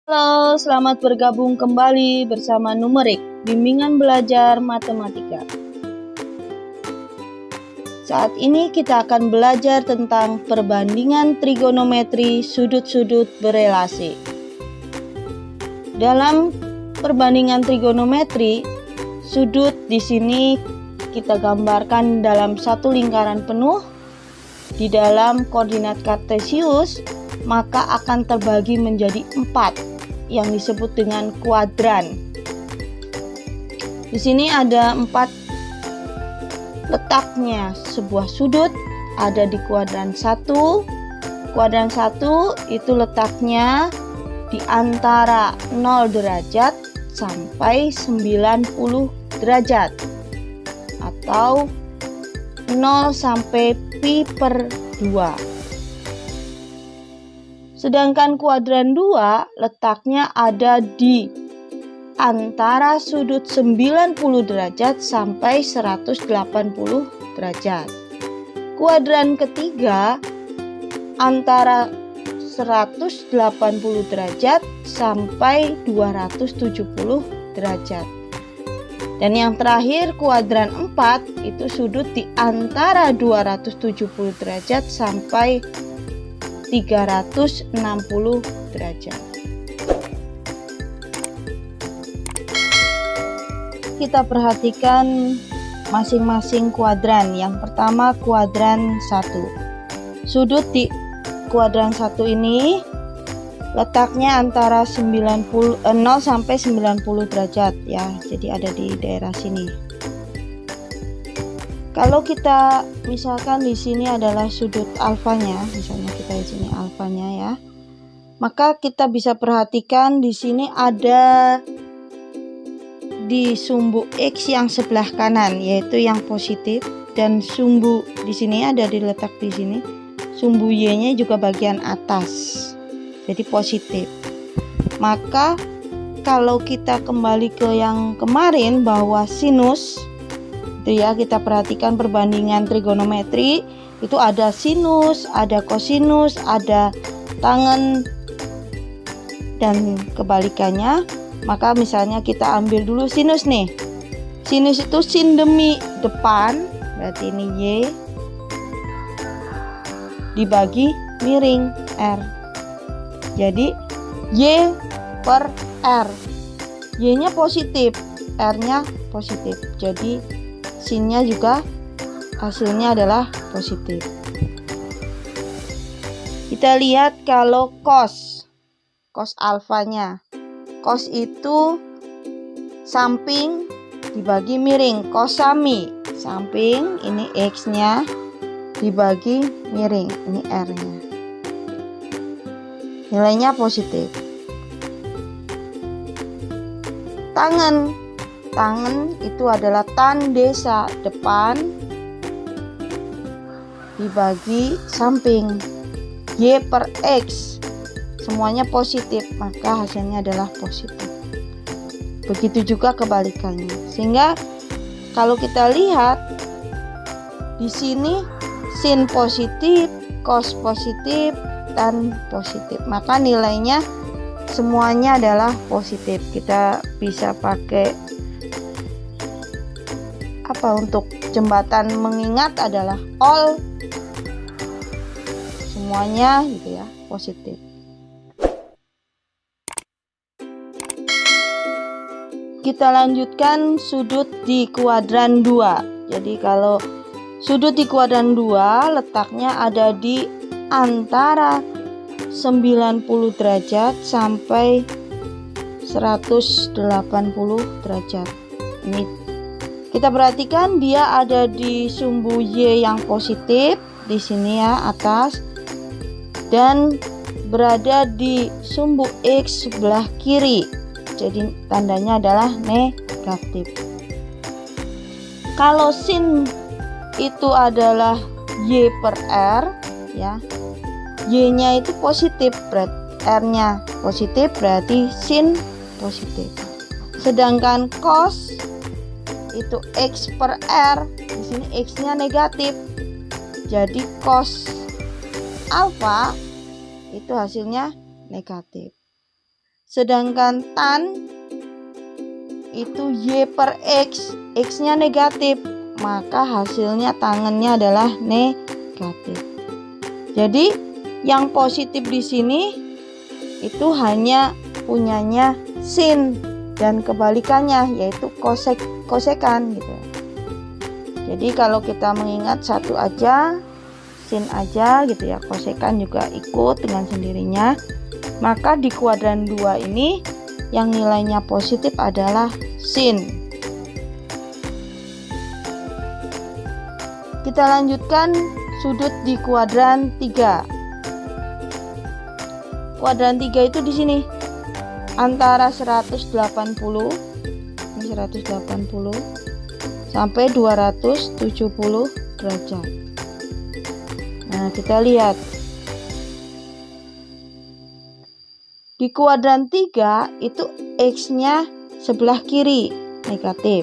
Halo, selamat bergabung kembali bersama Numerik, bimbingan belajar matematika. Saat ini kita akan belajar tentang perbandingan trigonometri sudut-sudut berelasi. Dalam perbandingan trigonometri, sudut di sini kita gambarkan dalam satu lingkaran penuh. Di dalam koordinat kartesius, maka akan terbagi menjadi 4 yang disebut dengan kuadran. Di sini ada 4 letaknya sebuah sudut, ada di kuadran 1. Kuadran 1 itu letaknya di antara 0 derajat sampai 90 derajat atau 0 sampai pi per 2. Sedangkan kuadran 2 letaknya ada di antara sudut 90 derajat sampai 180 derajat. Kuadran ketiga antara 180 derajat sampai 270 derajat. Dan yang terakhir kuadran 4 itu sudut di antara 270 derajat sampai 360 derajat. Kita perhatikan masing-masing kuadran. Yang pertama kuadran 1. Sudut di kuadran 1 ini letaknya antara 0 sampai 90 derajat ya. Jadi ada di daerah sini. Kalau kita misalkan di sini adalah sudut alfanya, misalnya kita di sini alfanya ya, maka kita bisa perhatikan di sini ada di sumbu X yang sebelah kanan, yaitu yang positif, dan sumbu di sini ada diletak di sini, sumbu Y-nya juga bagian atas, jadi positif. Maka kalau kita kembali ke yang kemarin bahwa sinus itu ya, kita perhatikan perbandingan trigonometri itu ada sinus, ada kosinus, ada tangen dan kebalikannya. Maka misalnya kita ambil dulu sinus nih. Sinus itu sin demi depan, berarti ini Y dibagi miring R. Jadi Y per R. Y-nya positif, R-nya positif. Jadi sinnya juga hasilnya adalah positif. Kita lihat kalau cos alfanya. Cos itu samping dibagi miring, cosami. Samping ini X-nya dibagi miring, ini R-nya. Nilainya positif. Tangen itu adalah tan desa depan dibagi samping, Y per X semuanya positif, maka hasilnya adalah positif. Begitu juga kebalikannya. Sehingga kalau kita lihat di sini sin positif, cos positif, tan positif, maka nilainya semuanya adalah positif. Kita bisa pakai untuk jembatan mengingat adalah all, semuanya gitu ya, positif. Kita lanjutkan sudut di kuadran 2. Jadi kalau sudut di kuadran 2 letaknya ada di antara 90 derajat sampai 180 derajat. Ini kita perhatikan dia ada di sumbu Y yang positif di sini ya, atas, dan berada di sumbu X sebelah kiri. Jadi tandanya adalah negatif. Kalau sin itu adalah Y per R ya. Y-nya itu positif, berarti R-nya positif, berarti sin positif. Sedangkan cos itu X per R, di sini X-nya negatif. Jadi cos alfa itu hasilnya negatif. Sedangkan tan itu Y per X, X-nya negatif, maka hasilnya tangennya adalah negatif. Jadi yang positif di sini itu hanya punyanya sin dan kebalikannya, yaitu kosekan gitu. Jadi kalau kita mengingat satu aja, sin aja gitu ya, kosekan juga ikut dengan sendirinya. Maka di kuadran 2 ini yang nilainya positif adalah sin. Kita lanjutkan sudut di kuadran 3. Kuadran 3 itu di sini antara 180, ini 180 sampai 270 derajat. Nah, kita lihat di kuadran 3 itu X-nya sebelah kiri negatif,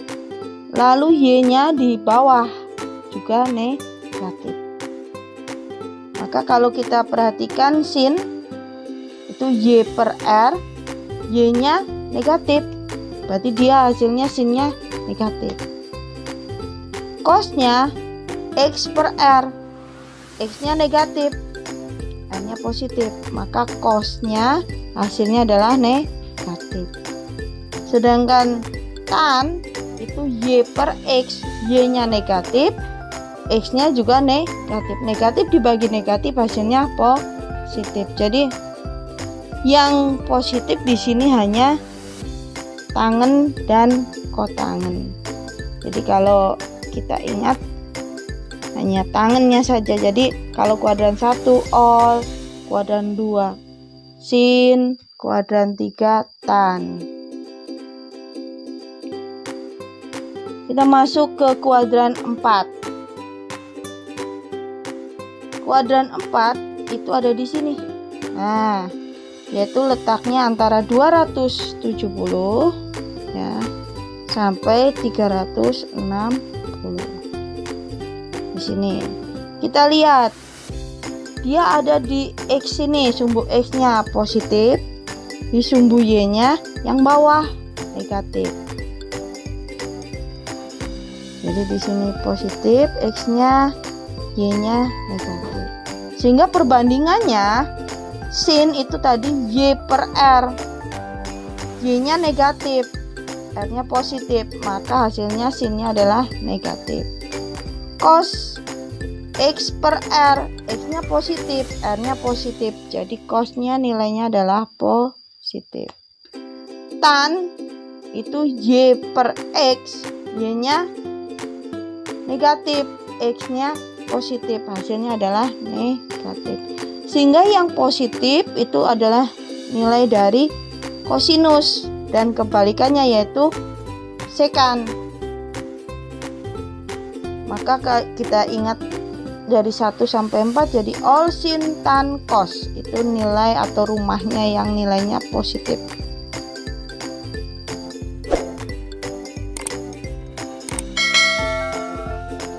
lalu Y-nya di bawah juga negatif. Maka kalau kita perhatikan sin itu Y per R, Y-nya negatif, berarti dia hasilnya sinnya negatif. Cosnya X per R, X-nya negatif, R-nya positif, maka cosnya hasilnya adalah negatif. Sedangkan tan itu Y per X, Y-nya negatif, X-nya juga negatif. Negatif dibagi negatif hasilnya positif. Jadi yang positif di sini hanya tangen dan kotangen. Jadi kalau kita ingat hanya tangennya saja. Jadi kalau kuadran 1 all, kuadran 2 sin, kuadran 3 tan. Kita masuk ke kuadran 4. Kuadran 4 itu ada di sini. Nah, yaitu letaknya antara 270 ya sampai 360. Di sini kita lihat dia ada di X ini, sumbu X-nya positif, di sumbu Y-nya yang bawah negatif. Jadi di sini positif, X-nya, Y-nya negatif. Sehingga perbandingannya sin itu tadi Y per R, Y-nya negatif, R-nya positif, maka hasilnya sinnya adalah negatif. Cos X per R, X-nya positif, R-nya positif, jadi cosnya nilainya adalah positif. Tan itu Y per X, Y-nya negatif, X-nya positif, hasilnya adalah negatif. Sehingga yang positif itu adalah nilai dari kosinus dan kebalikannya yaitu sekan. Maka kita ingat dari 1 sampai 4 jadi all sin tan cos, itu nilai atau rumahnya yang nilainya positif.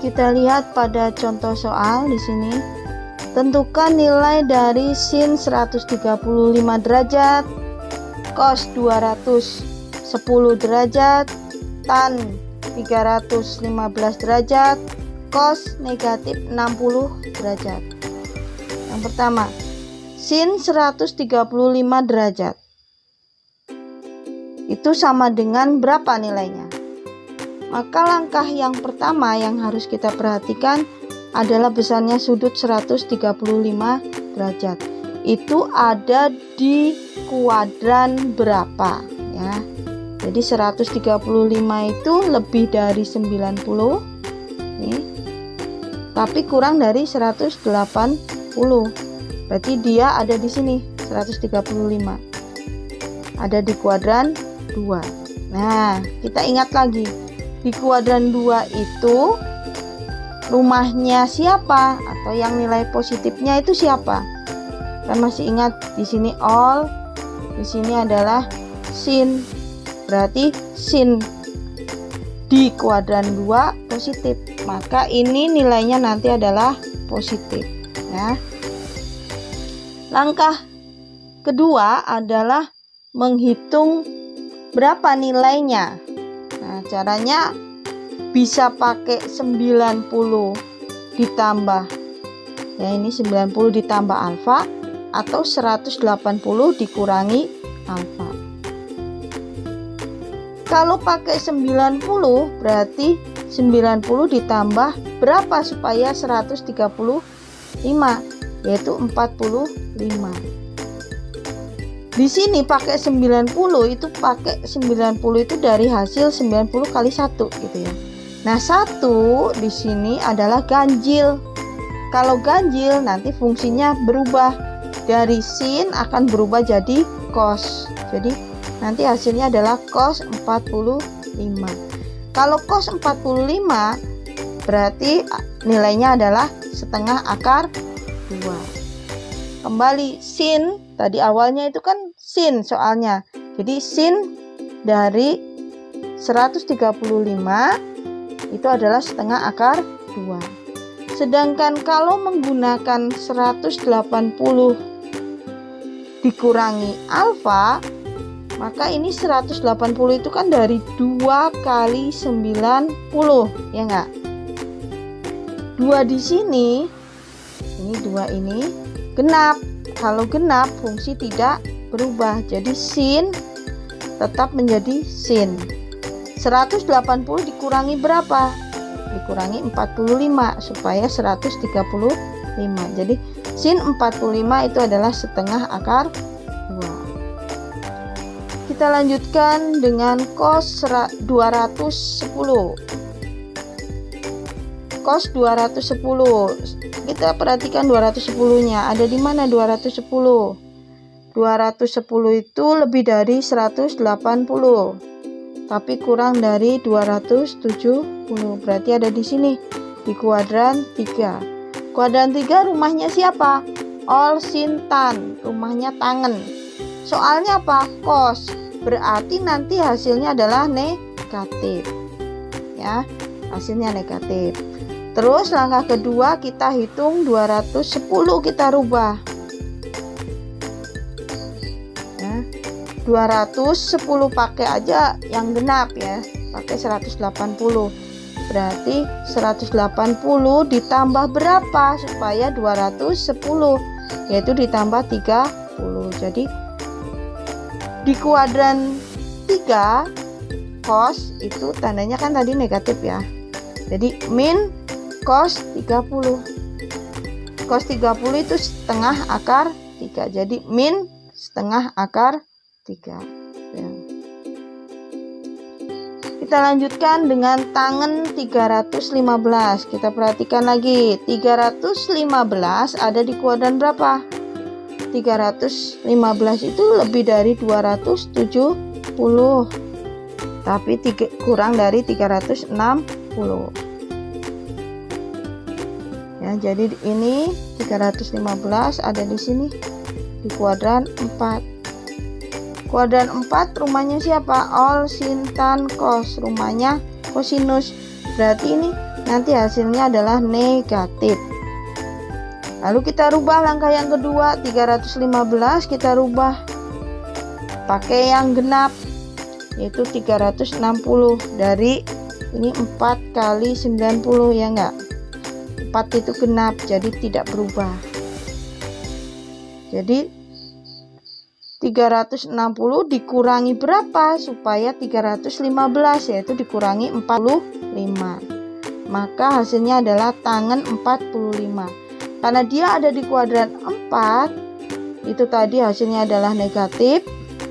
Kita lihat pada contoh soal di sini. Tentukan nilai dari sin 135 derajat, cos 210 derajat, tan 315 derajat, cos negatif 60 derajat. Yang pertama, sin 135 derajat itu sama dengan berapa nilainya? Maka langkah yang pertama yang harus kita perhatikan adalah besarnya sudut 135 derajat. Itu ada di kuadran berapa ya? Jadi 135 itu lebih dari 90 nih, tapi kurang dari 180. Berarti dia ada di sini 135. Ada di kuadran 2. Nah, kita ingat lagi. Di kuadran 2 itu rumahnya siapa atau yang nilai positifnya itu siapa? Kan masih ingat di sini all, di sini adalah sin. Berarti sin di kuadran 2 positif. Maka ini nilainya nanti adalah positif ya. Langkah kedua adalah menghitung berapa nilainya. Nah, caranya bisa pakai 90 ditambah, ya ini 90 ditambah alfa, atau 180 dikurangi alfa. Kalau pakai 90 berarti 90 ditambah berapa supaya 135, yaitu 45. Di sini pakai 90 itu pakai 90 itu dari hasil 90 kali 1 gitu ya. Nah, 1 di sini adalah ganjil. Kalau ganjil nanti fungsinya berubah, dari sin akan berubah jadi cos. Jadi nanti hasilnya adalah cos 45. Kalau cos 45 berarti nilainya adalah setengah akar 2. Kembali sin, tadi awalnya itu kan sin soalnya. Jadi sin dari 135 itu adalah setengah akar 2. Sedangkan kalau menggunakan 180 dikurangi alfa, maka ini 180 itu kan dari 2 kali 90, ya enggak? 2 di sini, ini 2 ini genap. Kalau genap fungsi tidak berubah, jadi sin tetap menjadi sin. 180 dikurangi berapa? Dikurangi 45 supaya 135. Jadi sin 45 itu adalah setengah akar 2. Kita lanjutkan dengan cos 210. Cos 210. Kita perhatikan 210-nya. Ada di mana 210? 210 itu lebih dari 180. Tapi kurang dari 270. Berarti ada di sini di kuadran 3. Kuadran 3 rumahnya siapa? All sin tan, rumahnya tangen. Soalnya apa? Cos. Berarti nanti hasilnya adalah negatif. Ya, hasilnya negatif. Terus langkah kedua kita hitung 210, kita rubah. Ya, 210 pakai aja yang genap ya, pakai 180. Berarti 180 ditambah berapa supaya 210, yaitu ditambah 30. Jadi di kuadran 3 cos itu tandanya kan tadi negatif ya. Jadi min cos 30. Cos 30 itu setengah akar 3. Jadi min setengah akar 3. Ya. Kita lanjutkan dengan tangen 315. Kita perhatikan lagi. 315 ada di kuadran berapa? 315 itu lebih dari 270. Tapi kurang dari 360. Ya, jadi ini 315 ada di sini di kuadran 4. Kuadran 4 rumahnya siapa? All sin tan cos, rumahnya kosinus. Berarti ini nanti hasilnya adalah negatif. Lalu kita rubah langkah yang kedua, 315 kita rubah pakai yang genap, yaitu 360. Dari ini 4 kali 90, ya enggak? 4 itu genap, jadi tidak berubah. Jadi 360 dikurangi berapa supaya 315, yaitu dikurangi 45. Maka hasilnya adalah tangen 45. Karena dia ada di kuadran 4, itu tadi hasilnya adalah negatif,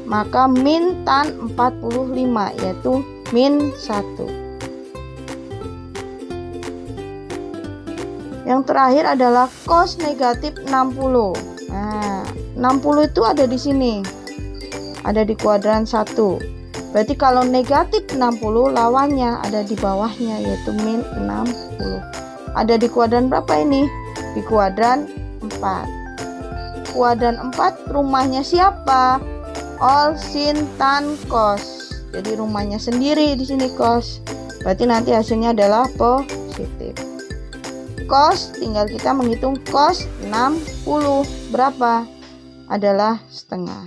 maka min tan 45, yaitu min 1. Yang terakhir adalah cos negatif 60. Nah, 60 itu ada di sini. Ada di kuadran 1. Berarti kalau negatif 60 lawannya ada di bawahnya, yaitu min 60. Ada di kuadran berapa ini? Di kuadran 4. Kuadran 4 rumahnya siapa? All sin tan cos. Jadi rumahnya sendiri di sini cos. Berarti nanti hasilnya adalah positif. Cos tinggal kita menghitung cos 60 berapa? Adalah setengah.